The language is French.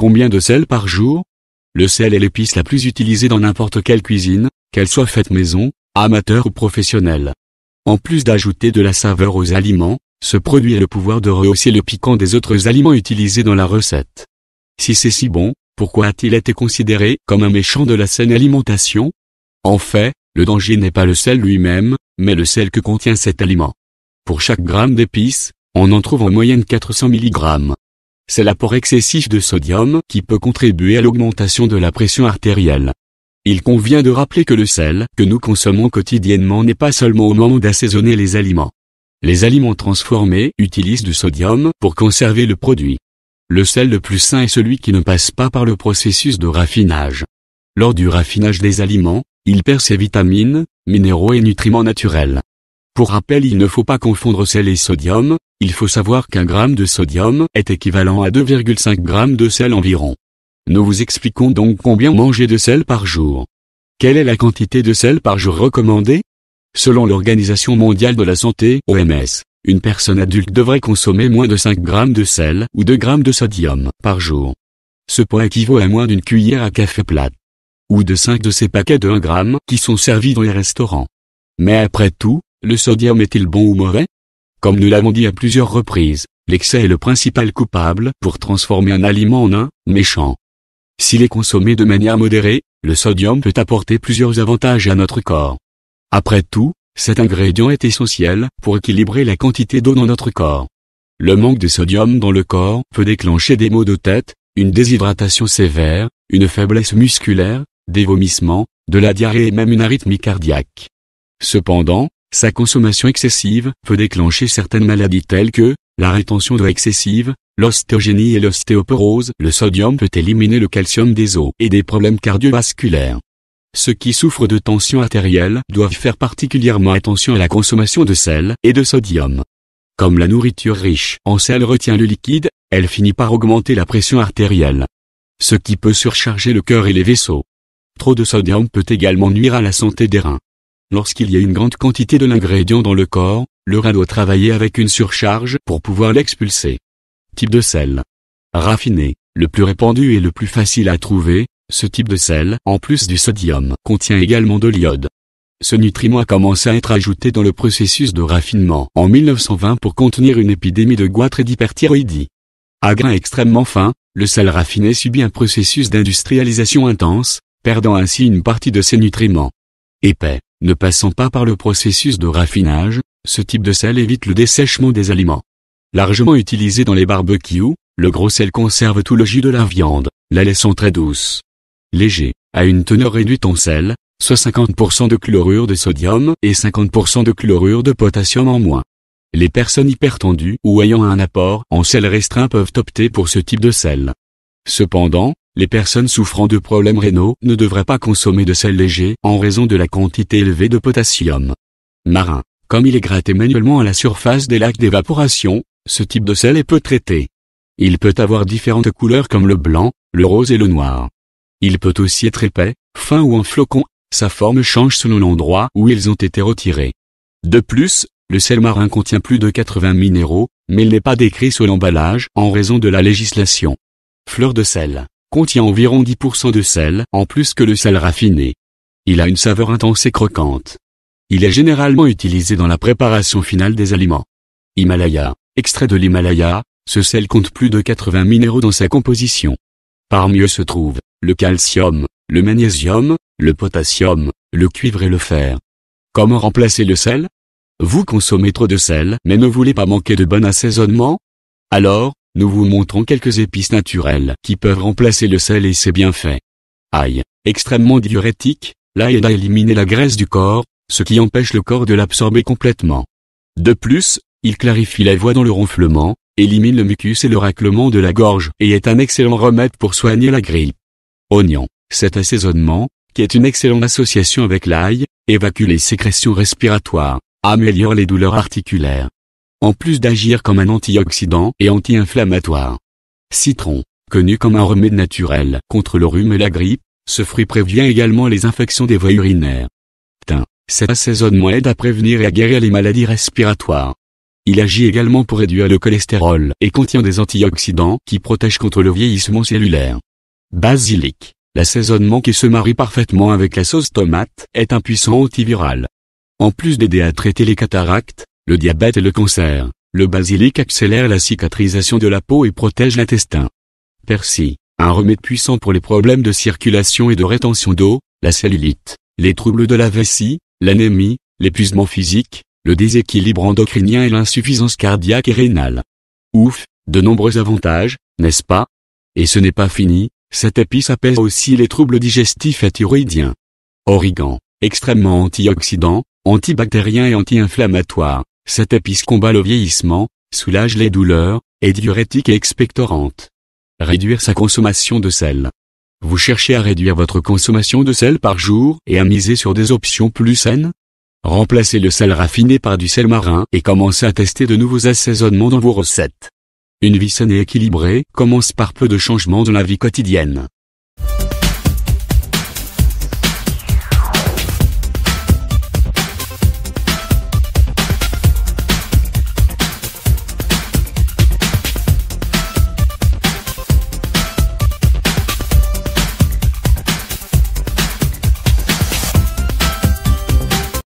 Combien de sel par jour? Le sel est l'épice la plus utilisée dans n'importe quelle cuisine, qu'elle soit faite maison, amateur ou professionnelle. En plus d'ajouter de la saveur aux aliments, ce produit a le pouvoir de rehausser le piquant des autres aliments utilisés dans la recette. Si c'est si bon, pourquoi a-t-il été considéré comme un méchant de la saine alimentation? En fait, le danger n'est pas le sel lui-même, mais le sel que contient cet aliment. Pour chaque gramme d'épices, on en trouve en moyenne 400 mg. C'est l'apport excessif de sodium qui peut contribuer à l'augmentation de la pression artérielle. Il convient de rappeler que le sel que nous consommons quotidiennement n'est pas seulement au moment d'assaisonner les aliments. Les aliments transformés utilisent du sodium pour conserver le produit. Le sel le plus sain est celui qui ne passe pas par le processus de raffinage. Lors du raffinage des aliments, il perd ses vitamines, minéraux et nutriments naturels. Pour rappel, il ne faut pas confondre sel et sodium, il faut savoir qu'un gramme de sodium est équivalent à 2,5 grammes de sel environ. Nous vous expliquons donc combien manger de sel par jour. Quelle est la quantité de sel par jour recommandée? Selon l'Organisation mondiale de la santé, OMS, une personne adulte devrait consommer moins de 5 grammes de sel ou 2 grammes de sodium par jour. Ce poids équivaut à moins d'une cuillère à café plate, ou de 5 de ces paquets de 1 gramme qui sont servis dans les restaurants. Mais après tout, le sodium est-il bon ou mauvais? Comme nous l'avons dit à plusieurs reprises, l'excès est le principal coupable pour transformer un aliment en un méchant. S'il est consommé de manière modérée, le sodium peut apporter plusieurs avantages à notre corps. Après tout, cet ingrédient est essentiel pour équilibrer la quantité d'eau dans notre corps. Le manque de sodium dans le corps peut déclencher des maux de tête, une déshydratation sévère, une faiblesse musculaire, des vomissements, de la diarrhée et même une arythmie cardiaque. Cependant, sa consommation excessive peut déclencher certaines maladies telles que la rétention d'eau excessive, l'ostéogénie et l'ostéoporose. Le sodium peut éliminer le calcium des os et des problèmes cardiovasculaires. Ceux qui souffrent de tension artérielle doivent faire particulièrement attention à la consommation de sel et de sodium. Comme la nourriture riche en sel retient le liquide, elle finit par augmenter la pression artérielle, ce qui peut surcharger le cœur et les vaisseaux. Trop de sodium peut également nuire à la santé des reins. Lorsqu'il y a une grande quantité de l'ingrédient dans le corps, le rein doit travailler avec une surcharge pour pouvoir l'expulser. Type de sel. Raffiné, le plus répandu et le plus facile à trouver, ce type de sel, en plus du sodium, contient également de l'iode. Ce nutriment a commencé à être ajouté dans le processus de raffinement en 1920 pour contenir une épidémie de goitre et d'hyperthyroïdie. À grains extrêmement fins, le sel raffiné subit un processus d'industrialisation intense, perdant ainsi une partie de ses nutriments. Épais, ne passant pas par le processus de raffinage, ce type de sel évite le dessèchement des aliments. Largement utilisé dans les barbecues, le gros sel conserve tout le jus de la viande, la laissant très douce. Léger, a une teneur réduite en sel, soit 50% de chlorure de sodium et 50% de chlorure de potassium en moins. Les personnes hypertendues ou ayant un apport en sel restreint peuvent opter pour ce type de sel. Cependant, les personnes souffrant de problèmes rénaux ne devraient pas consommer de sel léger en raison de la quantité élevée de potassium. Marin, comme il est gratté manuellement à la surface des lacs d'évaporation, ce type de sel est peu traité. Il peut avoir différentes couleurs comme le blanc, le rose et le noir. Il peut aussi être épais, fin ou en flocons, sa forme change selon l'endroit où ils ont été retirés. De plus, le sel marin contient plus de 80 minéraux, mais il n'est pas décrit sur l'emballage en raison de la législation. Fleur de sel, contient environ 10% de sel en plus que le sel raffiné. Il a une saveur intense et croquante. Il est généralement utilisé dans la préparation finale des aliments. Himalaya, extrait de l'Himalaya, ce sel compte plus de 80 minéraux dans sa composition. Parmi eux se trouvent le calcium, le magnésium, le potassium, le cuivre et le fer. Comment remplacer le sel? Vous consommez trop de sel mais ne voulez pas manquer de bon assaisonnement? Alors, nous vous montrons quelques épices naturelles qui peuvent remplacer le sel et c'est bien fait. Ail, extrêmement diurétique, l'ail aide à éliminer la graisse du corps, ce qui empêche le corps de l'absorber complètement. De plus, il clarifie la voie dans le ronflement, élimine le mucus et le raclement de la gorge et est un excellent remède pour soigner la grippe. Oignon, cet assaisonnement, qui est une excellente association avec l'ail, évacue les sécrétions respiratoires, améliore les douleurs articulaires. En plus d'agir comme un antioxydant et anti-inflammatoire. Citron, connu comme un remède naturel contre le rhume et la grippe, ce fruit prévient également les infections des voies urinaires. Thym, cet assaisonnement aide à prévenir et à guérir les maladies respiratoires. Il agit également pour réduire le cholestérol et contient des antioxydants qui protègent contre le vieillissement cellulaire. Basilic, l'assaisonnement qui se marie parfaitement avec la sauce tomate, est un puissant antiviral. En plus d'aider à traiter les cataractes, le diabète et le cancer, le basilic accélère la cicatrisation de la peau et protège l'intestin. Persil, un remède puissant pour les problèmes de circulation et de rétention d'eau, la cellulite, les troubles de la vessie, l'anémie, l'épuisement physique, le déséquilibre endocrinien et l'insuffisance cardiaque et rénale. Ouf, de nombreux avantages, n'est-ce pas? Et ce n'est pas fini, cette épice apaise aussi les troubles digestifs et thyroïdiens. Origan, extrêmement antioxydant, antibactérien et anti-inflammatoire, cette épice combat le vieillissement, soulage les douleurs, est diurétique et expectorante. Réduire sa consommation de sel. Vous cherchez à réduire votre consommation de sel par jour et à miser sur des options plus saines? Remplacez le sel raffiné par du sel marin et commencez à tester de nouveaux assaisonnements dans vos recettes. Une vie saine et équilibrée commence par peu de changements dans la vie quotidienne.